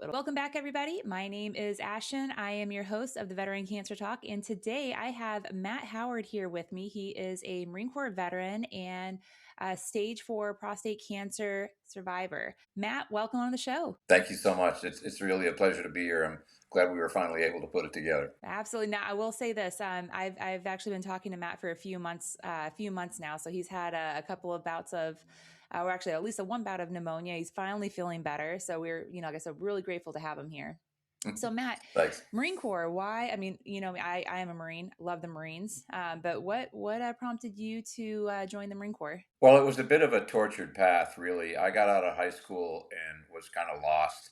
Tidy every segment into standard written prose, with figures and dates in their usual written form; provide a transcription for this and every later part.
Welcome back, everybody. My name is Ashton. I am your host of the Veteran Cancer Talk. And today I have Matt Howard here with me. He is a Marine Corps veteran and a stage 4 prostate cancer survivor. Matt, welcome on the show. Thank you so much. It's really a pleasure to be here. I'm glad we were finally able to put it together. Absolutely. Now, I will say this: I've actually been talking to Matt for a few months now. So he's had a couple of bouts of, or actually at least one bout of pneumonia. He's finally feeling better. So we're, like I said, really grateful to have him here. So Matt, Thanks. Marine Corps, why? I mean, I am a Marine, love the Marines. But what prompted you to join the Marine Corps? Well, it was a bit of a tortured path, really. I got out of high school and was kind of lost.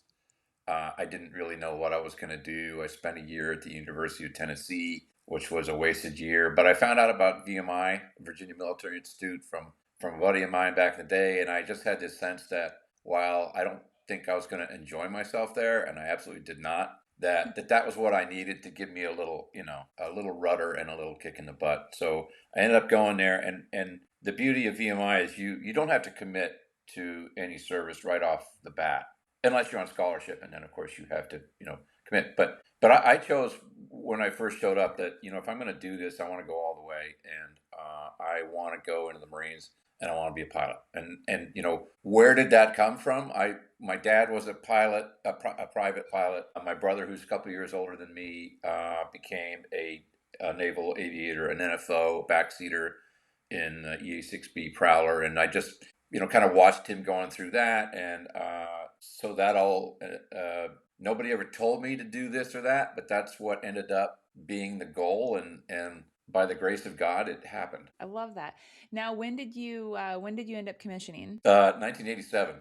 I didn't really know what I was going to do. I spent a year at the University of Tennessee, which was a wasted year. But I found out about VMI, Virginia Military Institute, from a buddy of mine back in the day, and I just had this sense that while I don't think I was going to enjoy myself there, and I absolutely did not, that was what I needed to give me a little, a little rudder and a little kick in the butt. So I ended up going there, and the beauty of VMI is you don't have to commit to any service right off the bat unless you're on scholarship, and then of course you have to commit. But I chose when I first showed up that if I'm going to do this, I want to go all the way, and I want to go into the Marines, and I want to be a pilot. And where did that come from? My dad was a pilot, a private pilot. My brother, who's a couple of years older than me, became a naval aviator, an NFO backseater in EA-6B Prowler, and I just kind of watched him going through that, and so that all nobody ever told me to do this or that, but that's what ended up being the goal, and by the grace of God, it happened. I love that. Now, when did you end up commissioning? 1987.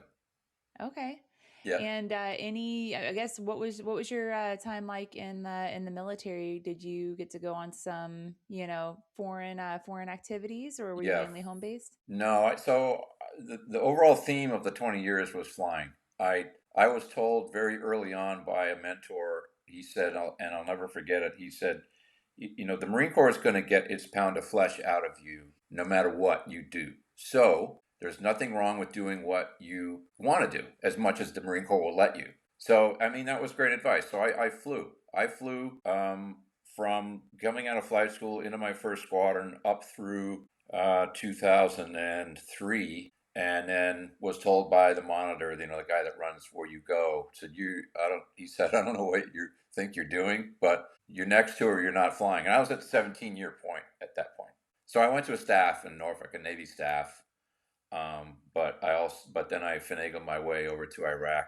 Okay. Yeah. And I guess what was your time like in the military? Did you get to go on some, foreign activities, or were you Yeah. mainly home based? No, the overall theme of the 20 years was flying. I was told very early on by a mentor. He said, and I'll never forget it. He said, the Marine Corps is going to get its pound of flesh out of you no matter what you do. So there's nothing wrong with doing what you want to do as much as the Marine Corps will let you. So, I mean, that was great advice. So I flew. I flew from coming out of flight school into my first squadron up through 2003, and then was told by the monitor, the guy that runs where you go, said, he said, I don't know what you think you're doing, but your next tour, you're not flying. And I was at the 17-year point at that point. So I went to a staff in Norfolk, a Navy staff. But then I finagled my way over to Iraq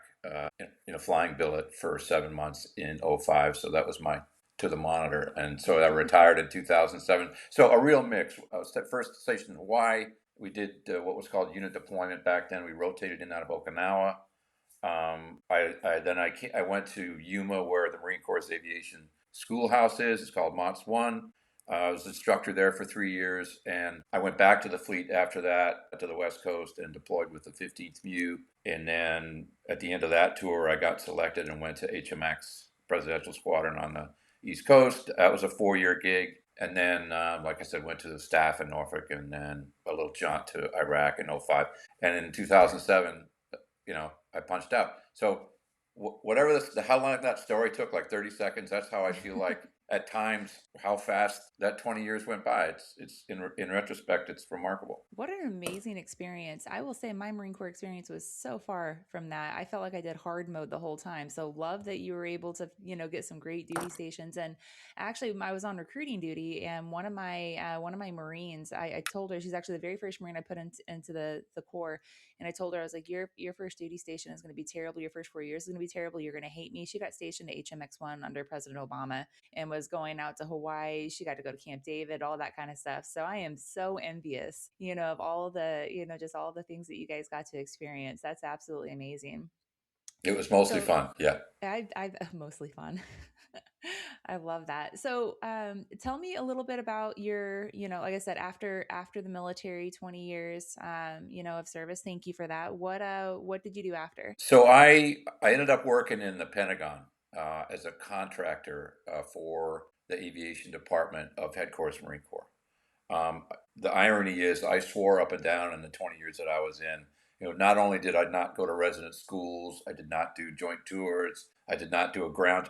in a flying billet for 7 months in '05. So that was my to the monitor, and so I retired in 2007. So a real mix. I was first stationed in Hawaii. We did what was called unit deployment back then. We rotated in out of Okinawa. I went to Yuma, where the Marine Corps Aviation Schoolhouse is. It's called MOTS 1. I was instructor there for 3 years, and I went back to the fleet after that to the West Coast and deployed with the 15th MEU. And then at the end of that tour, I got selected and went to HMX Presidential Squadron on the East Coast. That was a 4-year gig. And then, like I said, went to the staff in Norfolk, and then a little jaunt to Iraq in '05. And in 2007, I punched out. So whatever how long that story took, like 30 seconds, that's how I feel like at times how fast that 20 years went by. It's in retrospect, it's remarkable. What an amazing experience. I will say my Marine Corps experience was so far from that. I felt like I did hard mode the whole time. So love that you were able to, get some great duty stations. And actually I was on recruiting duty, and one of my Marines, I told her, she's actually the very first Marine I put into the Corps. And I told her, I was like, your first duty station is going to be terrible. Your first 4 years is going to be terrible. You're going to hate me. She got stationed to HMX-1 under President Obama and was going out to Hawaii. She got to go to Camp David, all that kind of stuff. So I am so envious, of all the, just all the things that you guys got to experience. That's absolutely amazing. It was mostly So fun. Yeah. I've mostly fun. I love that. So, tell me a little bit about your, like I said, after the military, 20 years, of service. Thank you for that. What did you do after? So I ended up working in the Pentagon as a contractor for the aviation department of Headquarters Marine Corps. The irony is, I swore up and down in the 20 years that I was in Not only did I not go to resident schools, I did not do joint tours, I did not do a ground.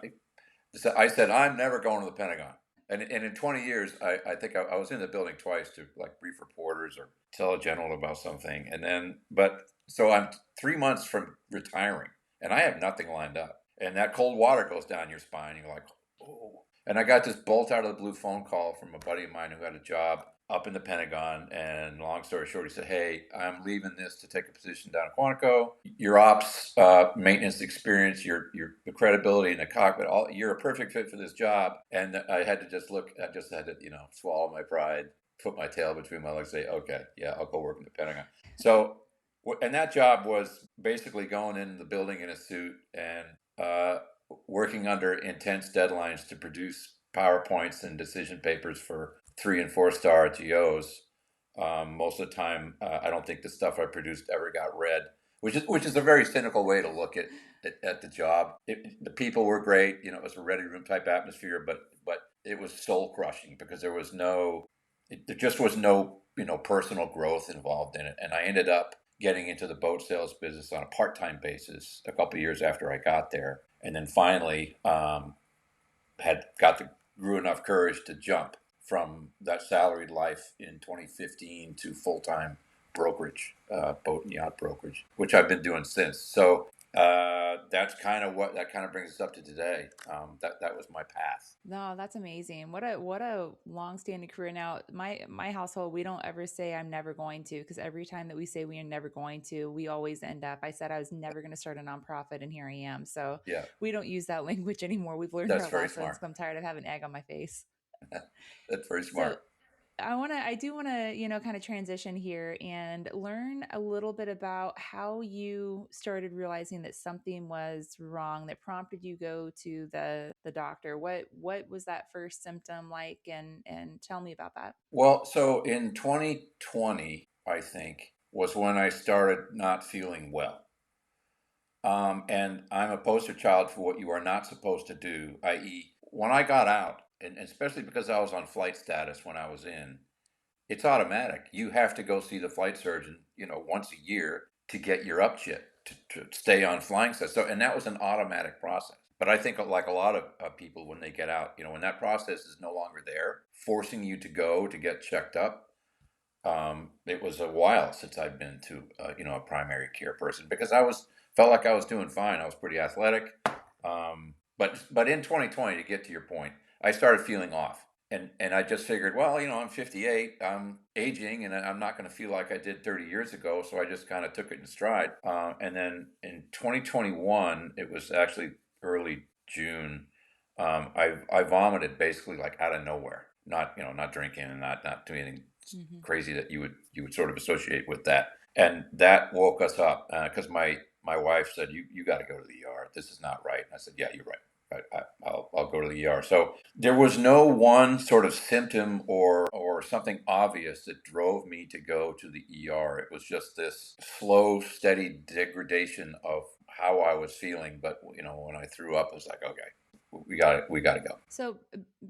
So I said, I'm never going to the Pentagon. And in 20 years, I think I was in the building twice to like brief reporters or tell a general about something. And then, but so I'm 3 months from retiring and I have nothing lined up. And that cold water goes down your spine. You're like, oh. And I got this bolt out of the blue phone call from a buddy of mine who had a job up in the Pentagon. And long story short, he said, hey, I'm leaving this to take a position down in Quantico. Your ops maintenance experience, the credibility in the cockpit, you're a perfect fit for this job. And I had to just look, I just had to, swallow my pride, put my tail between my legs, say, okay, yeah, I'll go work in the Pentagon. So, and that job was basically going in the building in a suit and working under intense deadlines to produce PowerPoints and decision papers for 3 and 4 star GOs. Most of the time, I don't think the stuff I produced ever got read, which is a very cynical way to look at the job. The people were great, it was a ready room type atmosphere, but it was soul crushing because there just was no personal growth involved in it, and I ended up getting into the boat sales business on a part-time basis a couple of years after I got there, and then finally grew enough courage to jump from that salaried life in 2015 to full-time brokerage, boat and yacht brokerage, which I've been doing since. So that's kind of brings us up to today. That was my path. No, that's amazing. What a long-standing career. Now, my household, we don't ever say I'm never going to, because every time that we say we are never going to, we always end up. I said I was never going to start a nonprofit, and here I am. So Yeah, we don't use that language anymore. We've learned that's our very lessons. smart. 'Cause I'm tired of having egg on my face. That's very So smart. I do want to, kind of transition here and learn a little bit about how you started realizing that something was wrong that prompted you go to the doctor. What was that first symptom like, and tell me about that. Well, so in 2020, I think, was when I started not feeling well. And I'm a poster child for what you are not supposed to do, i.e., when I got out, and especially because I was on flight status when I was in, it's automatic. You have to go see the flight surgeon, once a year to get your upshit to stay on flying status. So, and that was an automatic process. But I think, like a lot of people, when they get out, when that process is no longer there, forcing you to go to get checked up, it was a while since I've been to a primary care person because felt like I was doing fine. I was pretty athletic, but in 2020, to get to your point, I started feeling off, and I just figured, well, I'm 58, I'm aging, and I'm not going to feel like I did 30 years ago, so I just kind of took it in stride. And then in 2021, it was actually early June. I vomited basically like out of nowhere, not drinking and not doing anything Hmm. crazy that you would sort of associate with that. And that woke us up because my wife said, you got to go to the ER. This is not right. And I said, yeah, you're right. I'll go to the ER. So there was no one sort of symptom or something obvious that drove me to go to the ER. It was just this slow, steady degradation of how I was feeling. But when I threw up, it was like, okay, we got to go. So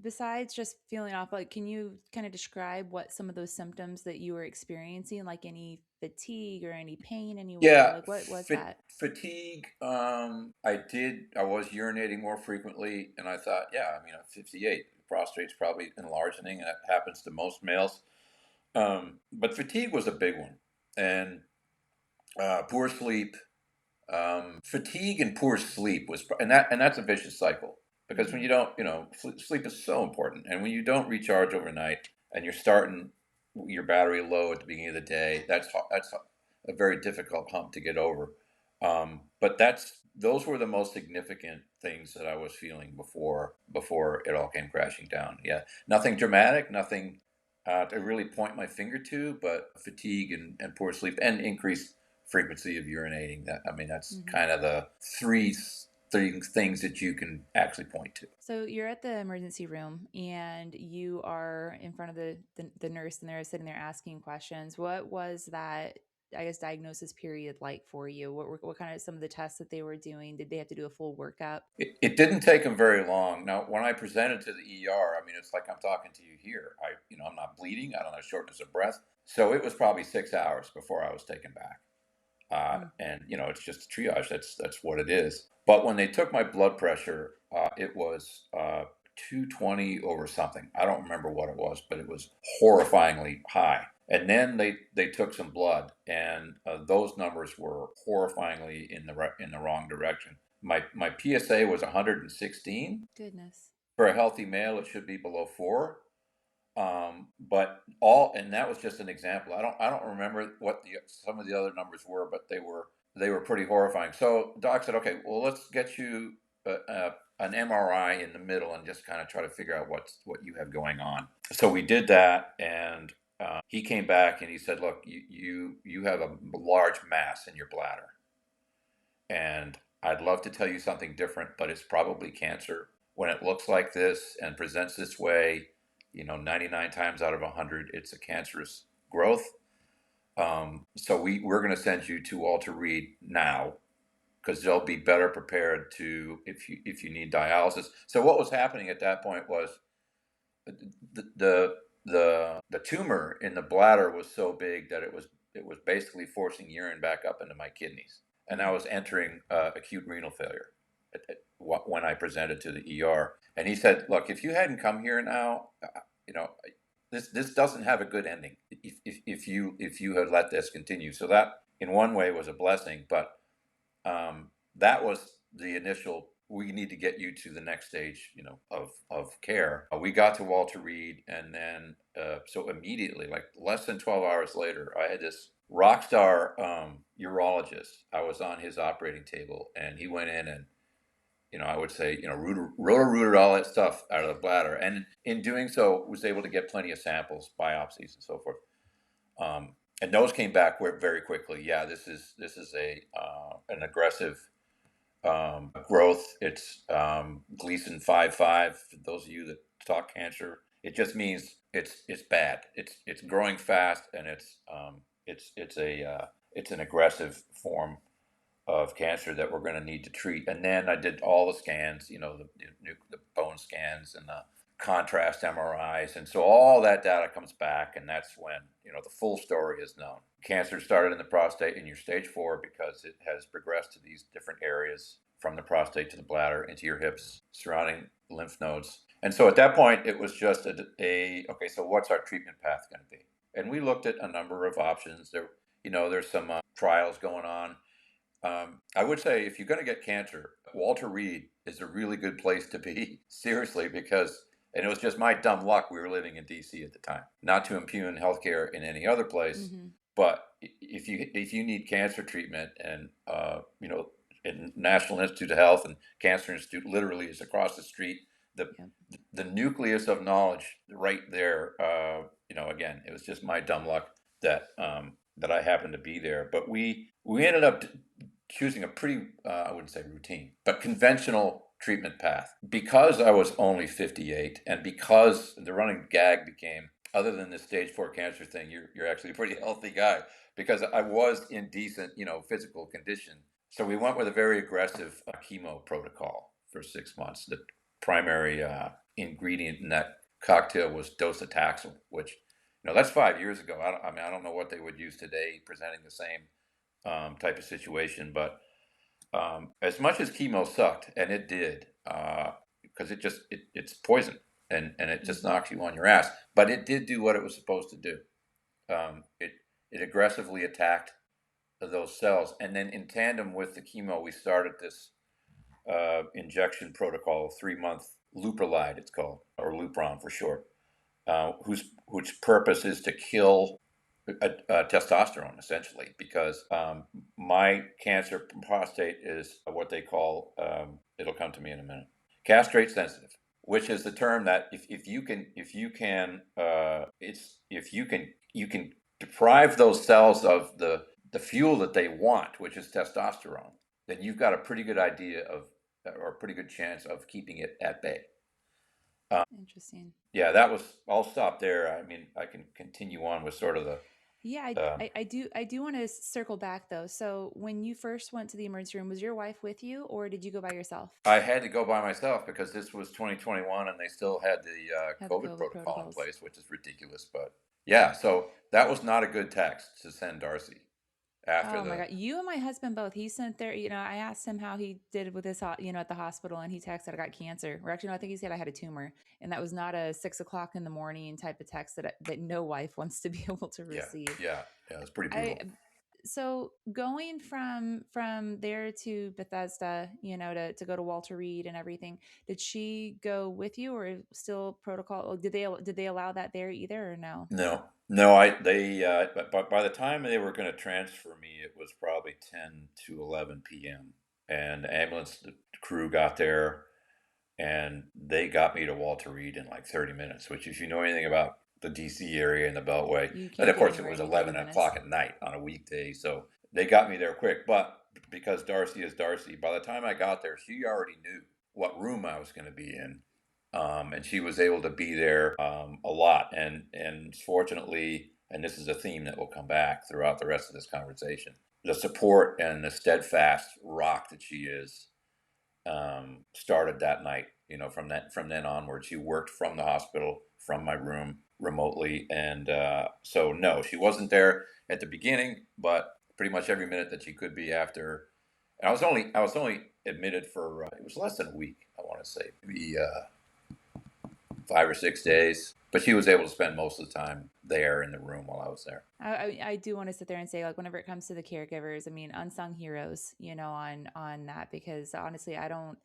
besides just feeling off, like, can you kind of describe what some of those symptoms that you were experiencing, like any fatigue or any pain anywhere? Yeah, Like, what was that? fatigue. I was urinating more frequently, and I thought, yeah, I mean, I'm 58. Prostate's probably enlarging, and that happens to most males. But fatigue was a big one, and poor sleep. Fatigue and poor sleep and that's a vicious cycle because when Hmm. you don't, sleep is so important, and when you don't recharge overnight and you're starting your battery low at the beginning of the day, that's a very difficult hump to get over. But those were the most significant things that I was feeling before it all came crashing down. Yeah, nothing dramatic, nothing to really point my finger to, but fatigue and poor sleep and increased frequency of urinating. That's Hmm. kind of the three things that you can actually point to. So you're at the emergency room and you are in front of the nurse, and they're sitting there asking questions. What was that, I guess, diagnosis period like for you? What kind of some of the tests that they were doing? Did they have to do a full workup? It didn't take them very long. Now, when I presented to the ER, I mean, it's like I'm talking to you here. I'm not bleeding. I don't have shortness of breath. So it was probably 6 hours before I was taken back. Mm. And it's just triage. That's what it is. But when they took my blood pressure, it was 220 over something. I don't remember what it was, but it was horrifyingly high. And then they took some blood, and those numbers were horrifyingly in the wrong direction. My PSA was 116. Goodness. For a healthy male, it should be below 4. And that was just an example. I don't remember what some of the other numbers were, but they were pretty horrifying. So doc said, okay, well, let's get you an MRI in the middle and just kind of try to figure out what you have going on. So we did that, and he came back and he said, look, you have a large mass in your bladder, and I'd love to tell you something different, but it's probably cancer. When it looks like this and presents this way, 99 times out of 100, it's a cancerous growth. So we're going to send you to Walter Reed now, because they'll be better prepared to if you need dialysis. So what was happening at that point was the the tumor in the bladder was so big that it was basically forcing urine back up into my kidneys, and I Mm. was entering acute renal failure when I presented to the ER. And he said, "Look, if you hadn't come here now, you know, this doesn't have a good ending. If you had let this continue." So that, in one way, was a blessing, but that was the initial. We need to get you to the next stage, of care. We got to Walter Reed, and then so immediately, like less than 12 hours later, I had this rock star urologist. I was on his operating table, and he went in and I would say, rooted all that stuff out of the bladder, and in doing so, was able to get plenty of samples, biopsies, and so forth. And those came back very quickly. Yeah, this is an aggressive growth. It's Gleason 5.5. For those of you that talk cancer, it just means it's bad. It's growing fast, and it's an aggressive form of cancer that we're going to need to treat. And then I did all the scans, the bone scans and the contrast MRIs. And so all that data comes back, and that's when, the full story is known. Cancer started in the prostate in your stage 4 because it has progressed to these different areas from the prostate to the bladder into your hips, surrounding lymph nodes. And so at that point, it was just okay, so what's our treatment path going to be? And we looked at a number of options. There's some trials going on. I would say if you're going to get cancer, Walter Reed is a really good place to be, seriously, and it was just my dumb luck. We were living in DC at the time. Not to impugn healthcare in any other place, Mm-hmm. but if you need cancer treatment, and in National Institute of Health and Cancer Institute literally is across the street. The Yep. the nucleus of knowledge right there. Again, it was just my dumb luck that I happened to be there. But we ended up choosing a pretty, I wouldn't say routine, but conventional treatment path. Because I was only 58, and because the running gag became, other than the stage 4 cancer thing, you're actually a pretty healthy guy, because I was in decent, physical condition. So we went with a very aggressive chemo protocol for 6 months. The primary ingredient in that cocktail was docetaxel, which, that's 5 years ago. I don't know what they would use today, presenting the same type of situation. But as much as chemo sucked, and it did, because it's poison, and it just Mm-hmm. knocks you on your ass. But it did do what it was supposed to do. It aggressively attacked those cells, and then in tandem with the chemo, we started this injection protocol, 3-month Leuprolide, it's called, or Lupron for short, whose purpose is to kill testosterone, essentially, because my cancer prostate is what they call, it'll come to me in a minute, castrate sensitive, which is the term that you can deprive those cells of the fuel that they want, which is testosterone, then you've got a pretty good idea or a pretty good chance of keeping it at bay. Interesting. Yeah, I'll stop there. I mean, I can continue on with sort of the. Yeah, I do want to circle back though. So when you first went to the emergency room, was your wife with you, or did you go by yourself? I had to go by myself because this was 2021, and they still had the Had the COVID COVID protocol in protocols. place, which is ridiculous. But yeah, so that was not a good text to send Darcy. after Oh my the. God. You and my husband both. He sent there, I asked him how he did with his, at the hospital, and he texted, I got cancer. Or actually, no, I think he said I had a tumor. And that was not a 6 o'clock in the morning type of text that no wife wants to be able to Yeah, receive. yeah, yeah. It's pretty I, brutal. so going from there to Bethesda, to go to Walter Reed and everything, did she go with you, or still protocol? Did they allow that there either, or no? No, no, but by the time they were going to transfer me, it was probably 10 to 11 p.m. And the ambulance crew got there and they got me to Walter Reed in like 30 minutes, which if you know anything about the DC area and the Beltway, You and can't of get course it anywhere was in 30 11 minutes. o'clock at night on a weekday. So they got me there quick. But because Darcy is Darcy, by the time I got there, she already knew what room I was going to be in. And she was able to be there a lot. And fortunately, and this is a theme that will come back throughout the rest of this conversation, the support and the steadfast rock that she is started that night. From then onward, she worked from the hospital, from my room remotely, and so no, she wasn't there at the beginning, but pretty much every minute that she could be after. And I was only admitted for it was less than a week. I want to say maybe 5 or 6 days, but she was able to spend most of the time there in the room while I was there. I do want to sit there and say, like, whenever it comes to the caregivers, I mean, unsung heroes, on that, because honestly, I don't.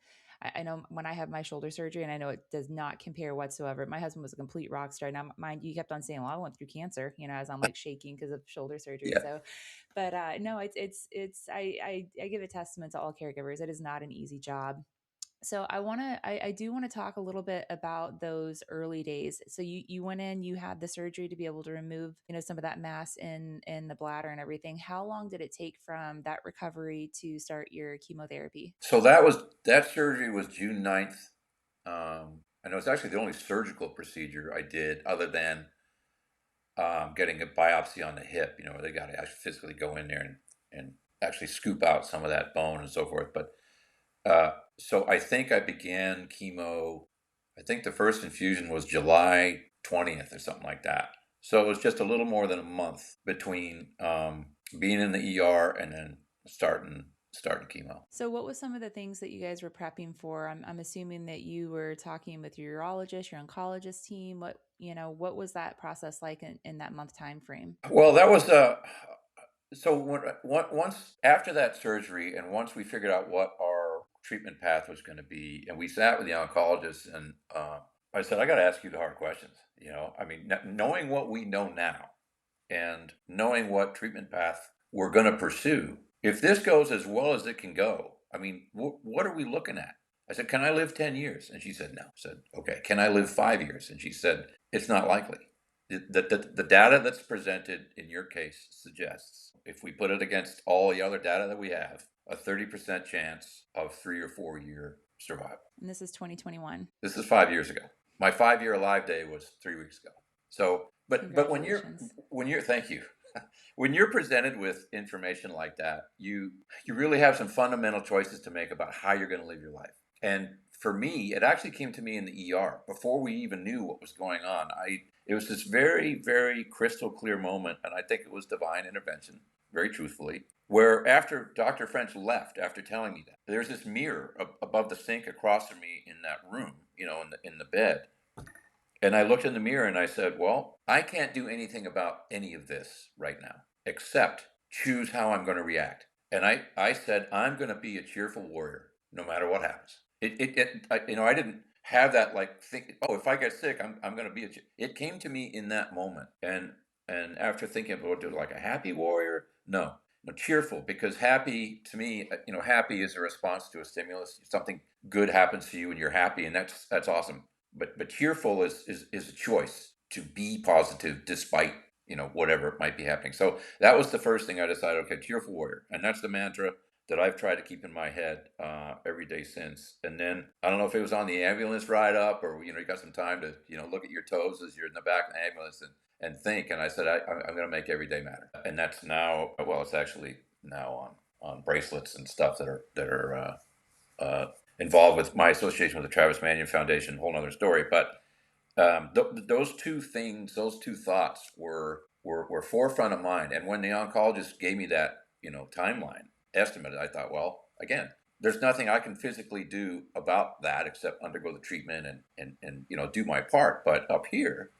I know when I have my shoulder surgery, and I know it does not compare whatsoever. My husband was a complete rock star. Now, mind you, he kept on saying, "Well, I went through cancer," as I'm like shaking because of shoulder surgery. Yeah. So, but no, it's I give a testament to all caregivers. It is not an easy job. So I do want to talk a little bit about those early days. So you went in, you had the surgery to be able to remove, some of that mass in the bladder and everything. How long did it take from that recovery to start your chemotherapy? So that surgery was June 9th. I know it's actually the only surgical procedure I did other than getting a biopsy on the hip, where they got to actually physically go in there and actually scoop out some of that bone and so forth. But so I think I began chemo, I think the first infusion was July 20th or something like that. So it was just a little more than a month between being in the ER and then starting chemo. So what was some of the things that you guys were prepping for? I'm assuming that you were talking with your urologist, your oncologist team. What was that process like in that month time frame? Well, that was so once after that surgery, and once we figured out what our treatment path was going to be, and we sat with the oncologist, and I said, I got to ask you the hard questions. I mean, knowing what we know now, and knowing what treatment path we're going to pursue, if this goes as well as it can go, I mean, what are we looking at? I said, can I live 10 years? And she said, no. I said, okay, can I live 5 years? And she said, it's not likely. The data that's presented in your case suggests, if we put it against all the other data that we have, a 30% chance of 3 or 4 year survival. And this is 2021. This is 5 years ago. My 5 year alive day was 3 weeks ago. So, but Congratulations. when you're thank you, when you're presented with information like that, you really have some fundamental choices to make about how you're going to live your life. And for me, it actually came to me in the ER before we even knew what was going on. It was this very, very crystal clear moment, and I think it was divine intervention, very truthfully, where after Dr. French left, after telling me that, there's this mirror above the sink across from me in that room, in the bed. And I looked in the mirror and I said, well, I can't do anything about any of this right now, except choose how I'm going to react. And I said, I'm going to be a cheerful warrior no matter what happens. I didn't have that like think, oh, if I get sick, I'm going to be it came to me in that moment. And after thinking about it, like a happy warrior, no, cheerful, because happy to me, happy is a response to a stimulus. Something good happens to you and you're happy, and that's awesome. But cheerful is a choice to be positive despite whatever might be happening. So that was the first thing I decided. Okay, cheerful warrior, and that's the mantra that I've tried to keep in my head every day since. And then I don't know if it was on the ambulance ride up, or you got some time to look at your toes as you're in the back of the ambulance and think. And I said I'm going to make every day matter, and that's now, well, it's actually now on bracelets and stuff that are involved with my association with the Travis Manion Foundation. Whole other story, but those two things, those two thoughts were forefront of mind. And when the oncologist gave me that timeline estimate. I thought, well, again, there's nothing I can physically do about that except undergo the treatment and do my part. But up here,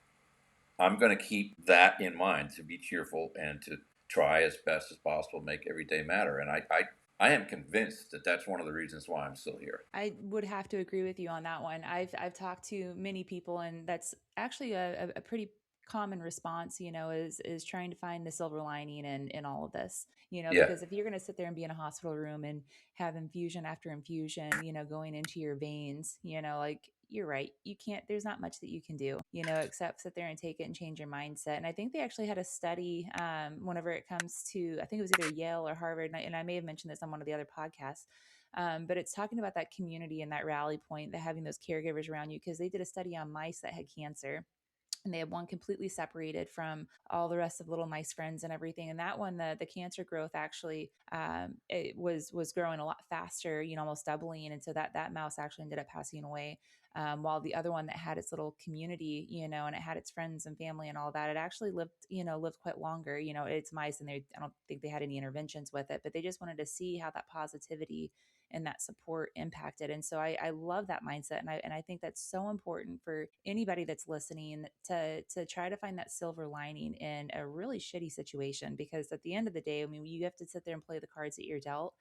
I'm going to keep that in mind, to be cheerful and to try as best as possible to make every day matter. And I am convinced that that's one of the reasons why I'm still here. I would have to agree with you on that one. I've talked to many people, and that's actually a pretty common response, is trying to find the silver lining in all of this, Yeah, because if you're going to sit there and be in a hospital room and have infusion after infusion, going into your veins, like you're right, you can't, there's not much that you can do, except sit there and take it and change your mindset. And I think they actually had a study, whenever it comes to, I think it was either Yale or Harvard, and I may have mentioned this on one of the other podcasts, but it's talking about that community and that rally point, that having those caregivers around you, because they did a study on mice that had cancer, and they had one completely separated from all the rest of little mice friends and everything. And that one, the cancer growth actually, it was growing a lot faster, almost doubling. And so that mouse actually ended up passing away. While the other one that had its little community, and it had its friends and family and all that, it actually lived quite longer. It's mice, and I don't think they had any interventions with it, but they just wanted to see how that positivity and that support impacted. And so I love that mindset. And I think that's so important for anybody that's listening, to try to find that silver lining in a really shitty situation, because at the end of the day, I mean, you have to sit there and play the cards that you're dealt.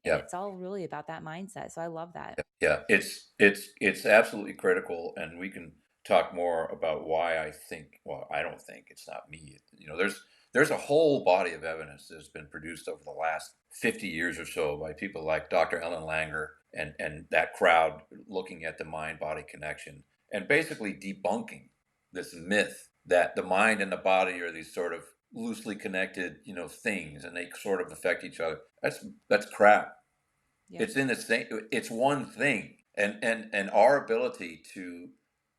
And yeah. it's all really about that mindset. So I love that. Yeah, it's absolutely critical, and we can talk more about why I think. Well, I don't think it's not me. There's a whole body of evidence that's been produced over the last 50 years or so by people like Dr. Ellen Langer and that crowd, looking at the mind body connection and basically debunking this myth that the mind and the body are these sort of loosely connected, things, and they sort of affect each other. That's crap. Yep. It's in the same. It's one thing, and our ability to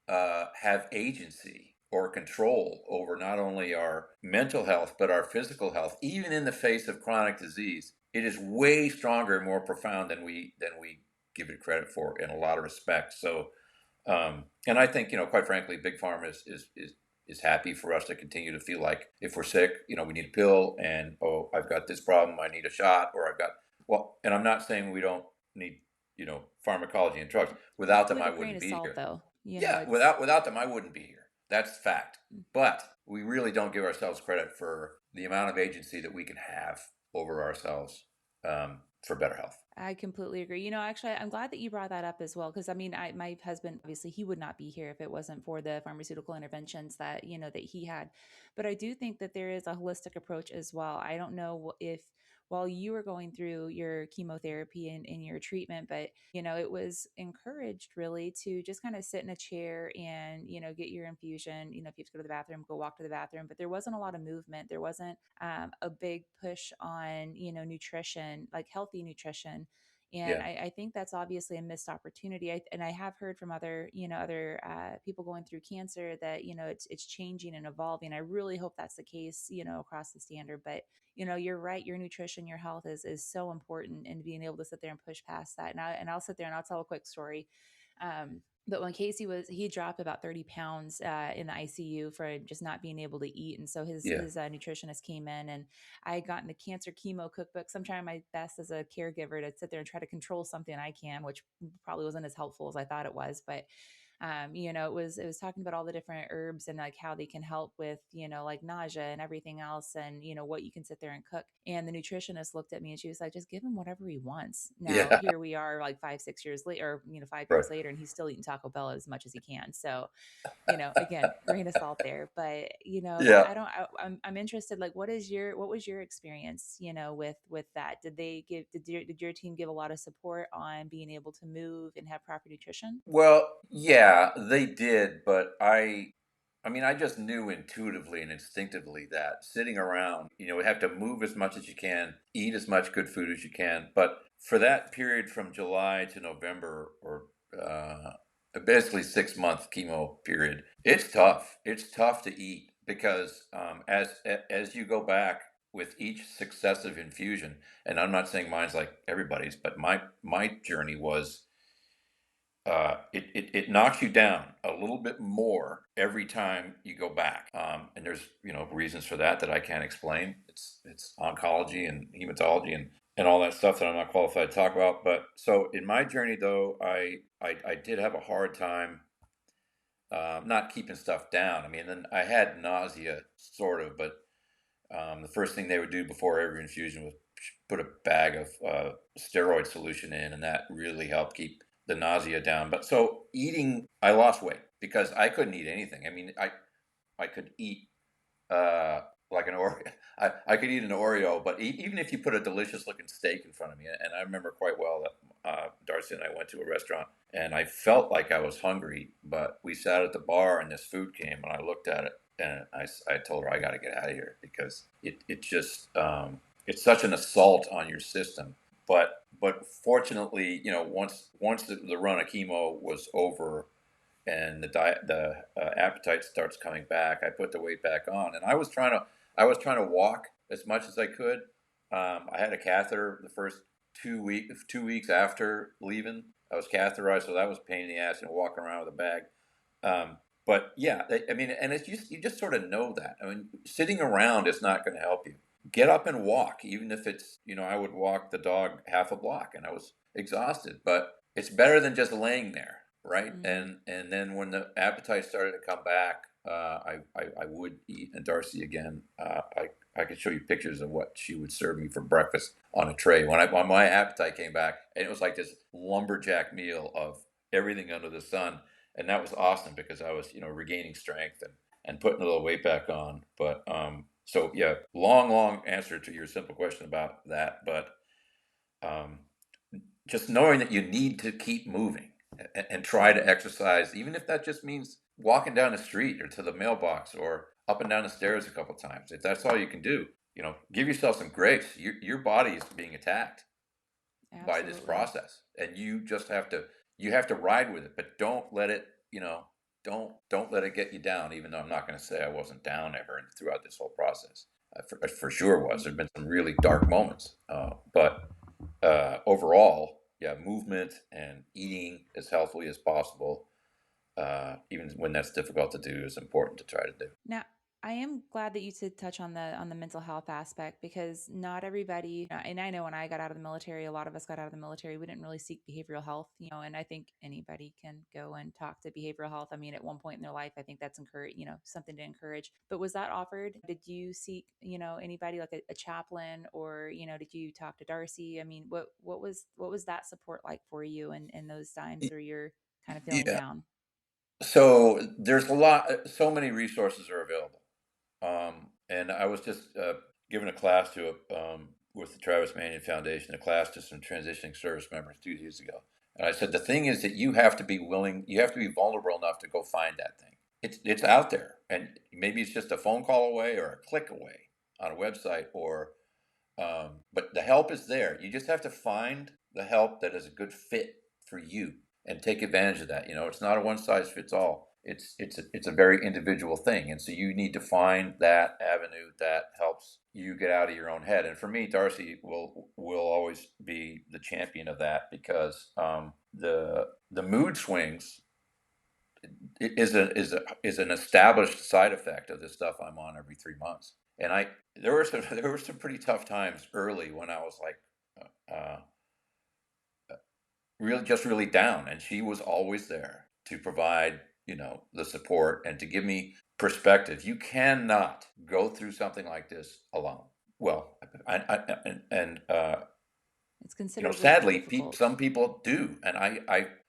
have agency or control over not only our mental health but our physical health, even in the face of chronic disease, it is way stronger and more profound than we give it credit for in a lot of respects. So, and I think, quite frankly, Big Pharma is happy for us to continue to feel like if we're sick, we need a pill, and oh, I've got this problem, I need a shot, or I've got, well, and I'm not saying we don't need, pharmacology and drugs. Without them, With I a grain wouldn't of be salt, here. though, Yeah, it's without them, I wouldn't be here. That's fact. But we really don't give ourselves credit for the amount of agency that we can have over ourselves, for better health. I completely agree. Actually, I'm glad that you brought that up as well, because I mean, my husband, obviously, he would not be here if it wasn't for the pharmaceutical interventions that that he had. But I do think that there is a holistic approach as well. I don't know if while you were going through your chemotherapy and in your treatment, but it was encouraged really to just kind of sit in a chair and get your infusion. If you have to go to the bathroom, go walk to the bathroom. But there wasn't a lot of movement. There wasn't a big push on nutrition, like healthy nutrition. And Yeah, I think that's obviously a missed opportunity. And I have heard from other people going through cancer that it's changing and evolving. I really hope that's the case across the standard. But you're right. Your nutrition, your health is so important, and being able to sit there and push past that. And I'll sit there and I'll tell a quick story. But when Casey he dropped about 30 pounds in the ICU for just not being able to eat. And so yeah, his nutritionist came in, and I had gotten the cancer chemo cookbooks. I'm trying my best as a caregiver to sit there and try to control something I can, which probably wasn't as helpful as I thought it was. But it was talking about all the different herbs and like how they can help with, like nausea and everything else, and what you can sit there and cook. And the nutritionist looked at me and she was like, just give him whatever he wants. Now yeah. here we are like 5 6 years later, or 5 years Right. later, and he's still eating Taco Bell as much as he can. So again, grain of salt there. But Yeah. I don't I'm interested, like what was your experience with that? Did your team give a lot of support on being able to move and have proper nutrition? Well, yeah, they did, but I mean, I just knew intuitively and instinctively that sitting around, we have to move as much as you can, eat as much good food as you can. But for that period from July to November, or basically 6 month chemo period, it's tough. It's tough to eat because, as you go back with each successive infusion, and I'm not saying mine's like everybody's, but my journey was it knocks you down a little bit more every time you go back. And there's reasons for that I can't explain. It's oncology and hematology and all that stuff that I'm not qualified to talk about. But so in my journey though, I did have a hard time not keeping stuff down. I mean, then I had nausea sort of, but the first thing they would do before every infusion was put a bag of steroid solution in, and that really helped keep the nausea down. But so eating, I lost weight because I couldn't eat anything. I mean, I could eat uh, like an Oreo. I could eat an Oreo, but even if you put a delicious looking steak in front of me, and I remember quite well that Darcy and I went to a restaurant, and I felt like I was hungry, but we sat at the bar and this food came, and I looked at it, and I told her I got to get out of here because it just it's such an assault on your system. But fortunately, once the run of chemo was over and the appetite starts coming back, I put the weight back on, and I was trying to walk as much as I could. I had a catheter the first 2 weeks after leaving. I was catheterized, so that was a pain in the ass, walking around with a bag. But yeah, I mean, and it's you just sort of know that. I mean, sitting around is not going to help you. Get up and walk, even if it's I would walk the dog half a block, and I was exhausted, but it's better than just laying there, right? Mm-hmm. And then when the appetite started to come back, I would eat. And Darcy again, I could show you pictures of what she would serve me for breakfast on a tray when my appetite came back, and it was like this lumberjack meal of everything under the sun, and that was awesome because I was regaining strength and putting a little weight back on. But so yeah, long answer to your simple question about that, but um, just knowing that you need to keep moving and try to Mm-hmm. exercise, even if that just means walking down the street or to the mailbox or up and down the stairs a couple times. If that's all you can do, give yourself some grace. Your body is being attacked by this Absolutely. process, and you have to ride with it, but don't let it don't let it get you down. Even though I'm not going to say I wasn't down ever throughout this whole process, I for sure was. There've been some really dark moments, but overall, yeah, movement and eating as healthily as possible, even when that's difficult to do, is important to try to do. Now, I am glad that you did touch on the mental health aspect because not everybody, and I know when I got out of the military, a lot of us got out of the military, we didn't really seek behavioral health, and I think anybody can go and talk to behavioral health. I mean, at one point in their life, I think that's something to encourage. But was that offered? Did you seek, anybody like a chaplain, or did you talk to Darcy? I mean, what was that support like for you in those times where you're kind of feeling Yeah. down? So there's so many resources are available. And I was just giving a class with the Travis Manion Foundation, a class to some transitioning service members 2 years ago. And I said, the thing is that you have to be willing, you have to be vulnerable enough to go find that thing. It's out there. And maybe it's just a phone call away or a click away on a website, but the help is there. You just have to find the help that is a good fit for you and take advantage of that. It's not a one size fits all. It's a very individual thing, and so you need to find that avenue that helps you get out of your own head. And for me, Darcy will always be the champion of that because the mood swings is an established side effect of the stuff I'm on every 3 months. And there were some pretty tough times early when I was like really down, and she was always there to provide the support and to give me perspective. You cannot go through something like this alone. Well, and It's considerably more sadly, difficult. some people do, and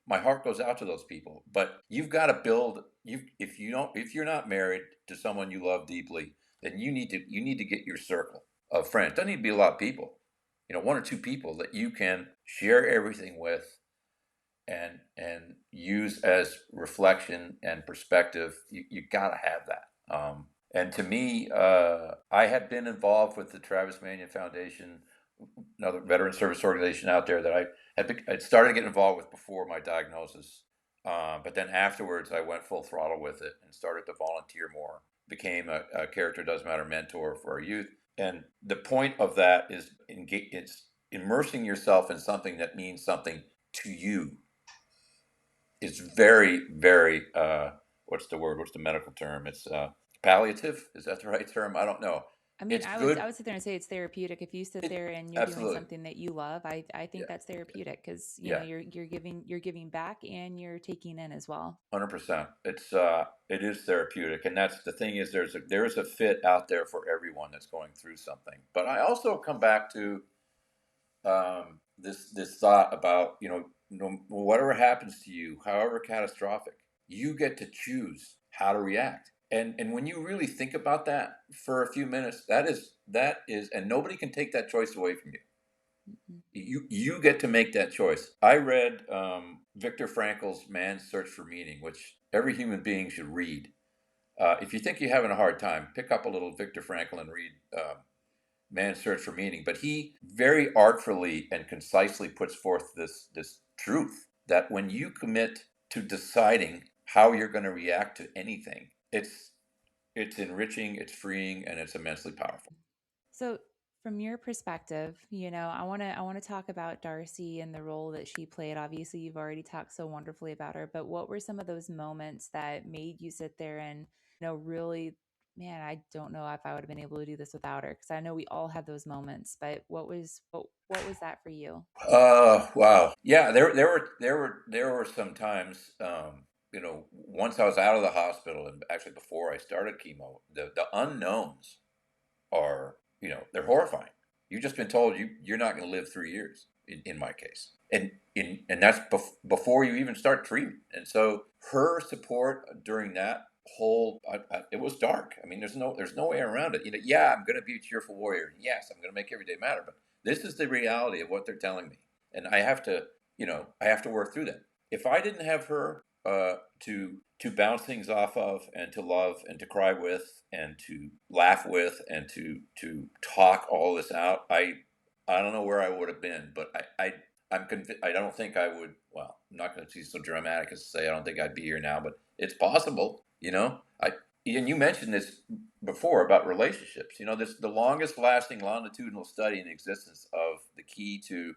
my heart goes out to those people. But you've got to build. If you're not married to someone you love deeply, then you need to get your circle of friends. Doesn't need to be a lot of people. One or two people that you can share everything with and use as reflection and perspective. You got to have that. And to me, I had been involved with the Travis Manion Foundation, another veteran service organization out there that I'd started to get involved with before my diagnosis. But then afterwards, I went full throttle with it and started to volunteer more. Became a Character Does Matter mentor for our youth. And the point of that is it's immersing yourself in something that means something to you. is very, very, what's the word? What's the medical term? It's palliative. Is that the right term? I don't know. I mean, It's good. I would sit there and say it's therapeutic. If you sit It there and you're doing absolutely. something that you love, I think Yeah. that's therapeutic because you know Yeah. you're giving back and you're taking in as well. 100%. It is therapeutic, and that's the thing is there is a fit out there for everyone that's going through something. But I also come back to this thought about no, whatever happens to you, however catastrophic, you get to choose how to react. And when you really think about that for a few minutes, that is, and nobody can take that choice away from you. Mhm. You get to make that choice. I read Viktor Frankl's Man's Search for Meaning, which every human being should read. If you think you're having a hard time, pick up a little Viktor Frankl and read Man's Search for Meaning. But he very artfully and concisely puts forth this truth that when you commit to deciding how you're going to react to anything, it's enriching, it's freeing, and it's immensely powerful. So, from your perspective, I want to talk about Darcy and the role that she played. Obviously, you've already talked so wonderfully about her, but what were some of those moments that made you sit there and, really, man, I don't know if I would have been able to do this without her because I know we all have those moments, but what was that for you? Wow. Yeah, there were some times, once I was out of the hospital, and actually before I started chemo, the unknowns are, they're horrifying. You've just been told you're not going to live 3 years in my case, and that's before you even start treatment. And so her support during that whole, it was dark. I mean, there's no way around it. Yeah, I'm going to be a cheerful warrior. Yes, I'm going to make every day matter. But this is the reality of what they're telling me, and I have to work through that. If I didn't have her to bounce things off of, and to love, and to cry with, and to laugh with, and to talk all this out, I don't know where I would have been. But I'm convinced. I don't think I would. Well, I'm not going to be so dramatic as to say I don't think I'd be here now, but it's possible. And you mentioned this before about relationships. This the longest lasting longitudinal study in existence of the key to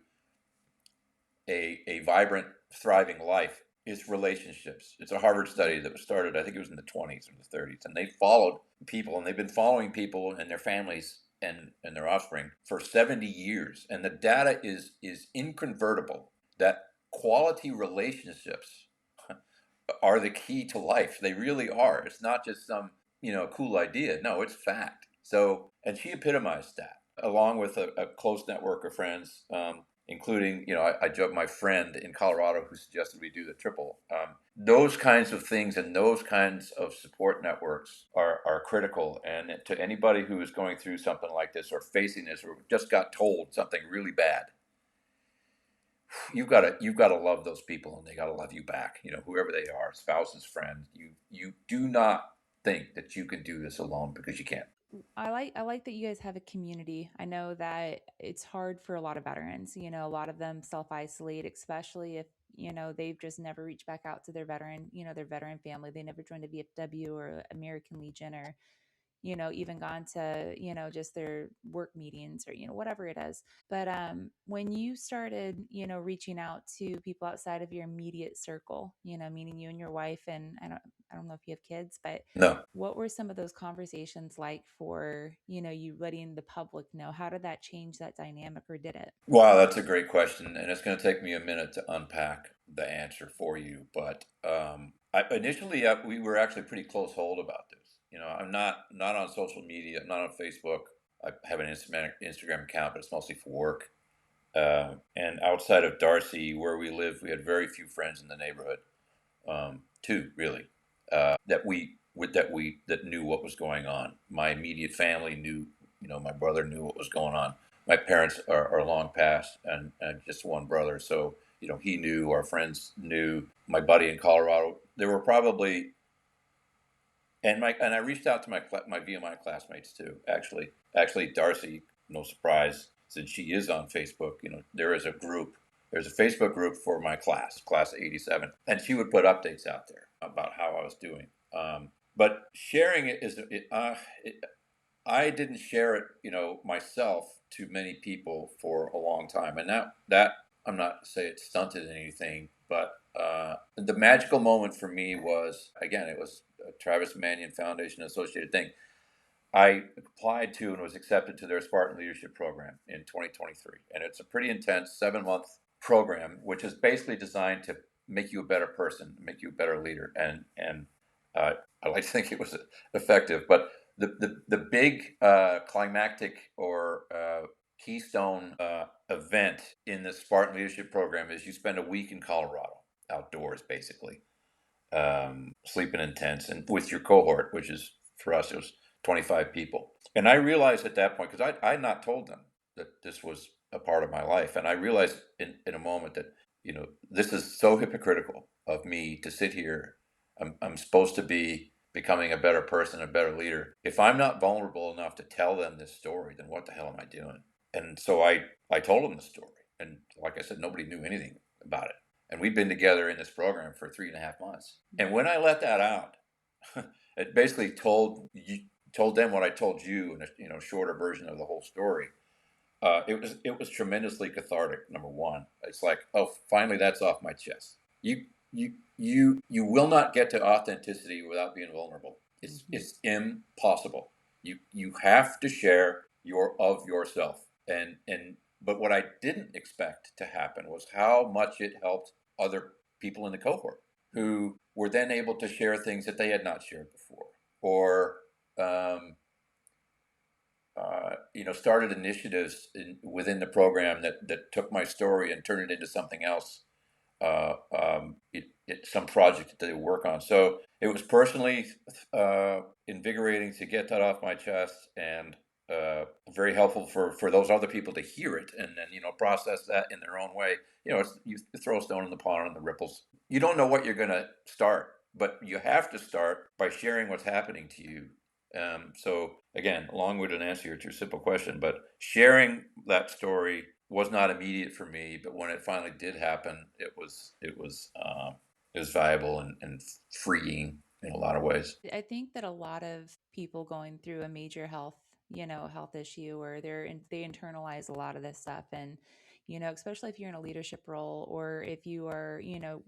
a vibrant, thriving life is relationships. It's a Harvard study that was started, I think it was in the 20s or the 30s, and they followed people, and they've been following people and their families and their offspring for 70 years, and the data is inconvertible that quality relationships are the key to life. They really are. It's not just some cool idea. No, it's fact. So, and she epitomized that along with a close network of friends, including I joke, my friend in Colorado who suggested we do the triple. Those kinds of things and those kinds of support networks are critical. And to anybody who is going through something like this, or facing this, or just got told something really bad, you've got to love those people, and they got to love you back. Whoever they are, spouses, friends. You do not think that you can do this alone, because you can't. I like that you guys have a community. I know that it's hard for a lot of veterans. A lot of them self-isolate, especially if, they've just never reached back out to their veteran family. They never joined a VFW or American Legion, or even gone to, just their work meetings, or, whatever it is. But when you started, reaching out to people outside of your immediate circle, meaning you and your wife, and I don't know if you have kids, but No. what were some of those conversations like for, you letting the public know? How did that change that dynamic, or did it? Wow, that's a great question, and it's going to take me a minute to unpack the answer for you. But initially, we were actually pretty close hold about this. I'm not on social media. I'm not on Facebook. I have an Instagram account, but it's mostly for work. And outside of Darcy, where we live, we had very few friends in the neighborhood. Two, really, that knew what was going on. My immediate family knew. My brother knew what was going on. My parents are long past, and just one brother, so he knew. Our friends knew. My buddy in Colorado. There were probably, and I reached out to my VMI classmates too. Actually, Darcy, no surprise, since she is on Facebook. There is a group. There's a Facebook group for my class of '87, and she would put updates out there about how I was doing. But sharing it I didn't share it, myself, to many people for a long time, and that I'm not saying it stunted anything, but The magical moment for me was, again, it was a Travis Manion Foundation associated thing. I applied to and was accepted to their Spartan Leadership Program in 2023. And it's a pretty intense 7-month program, which is basically designed to make you a better person, make you a better leader. And I like to think it was effective. But the big climactic or keystone event in the Spartan Leadership Program is you spend a week in Colorado, outdoors, basically, sleeping in tents and with your cohort, which is, for us, it was 25 people. And I realized at that point, because I had not told them that this was a part of my life. And I realized in a moment that, this is so hypocritical of me to sit here. I'm supposed to be becoming a better person, a better leader. If I'm not vulnerable enough to tell them this story, then what the hell am I doing? And so I told them the story. And like I said, nobody knew anything about it. And we've been together in this program for 3.5 months. And when I let that out, it basically told them what I told you in a shorter version of the whole story. It was tremendously cathartic. Number one, it's like, oh, finally that's off my chest. You will not get to authenticity without being vulnerable. It's impossible. You have to share of yourself. But what I didn't expect to happen was how much it helped other people in the cohort who were then able to share things that they had not shared before, or started initiatives within the program that took my story and turned it into something else, some project that they work on. So it was personally invigorating to get that off my chest, and very helpful for those other people to hear it and then process that in their own way. You throw a stone in the pond and the ripples. You don't know what you're going to start, but you have to start by sharing what's happening to you. So again, long-winded answer to your simple question, but sharing that story was not immediate for me. But when it finally did happen, it was valuable and freeing in a lot of ways. I think that a lot of people going through a major health issue, or they internalize a lot of this stuff. And, especially if you're in a leadership role, or if you are,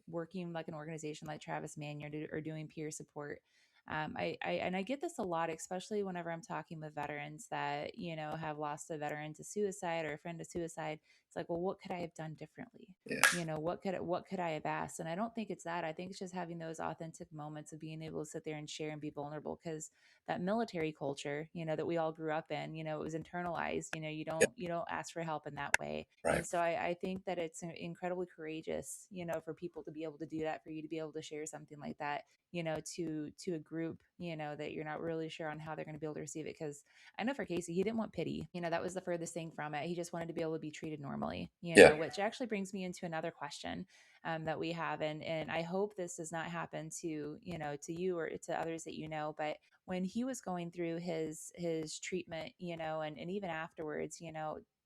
working like an organization like Travis Manion, or doing peer support. I get this a lot, especially whenever I'm talking with veterans that, have lost a veteran to suicide or a friend to suicide. It's like, well, what could I have done differently? Yeah. What could I have asked? And I don't think it's that. I think it's just having those authentic moments of being able to sit there and share and be vulnerable, because that military culture, that we all grew up in, it was internalized. Yeah. You don't ask for help in that way. Right. And so I think that it's incredibly courageous, for people to be able to do that, for you to be able to share something like that, to a group, that you're not really sure on how they're going to be able to receive it. Because I know for Casey, he didn't want pity. That was the furthest thing from it. He just wanted to be able to be treated normally, Yeah. which actually brings me into another question that we have. And I hope this does not happen to, to you or to others that but when he was going through his treatment, and even afterwards,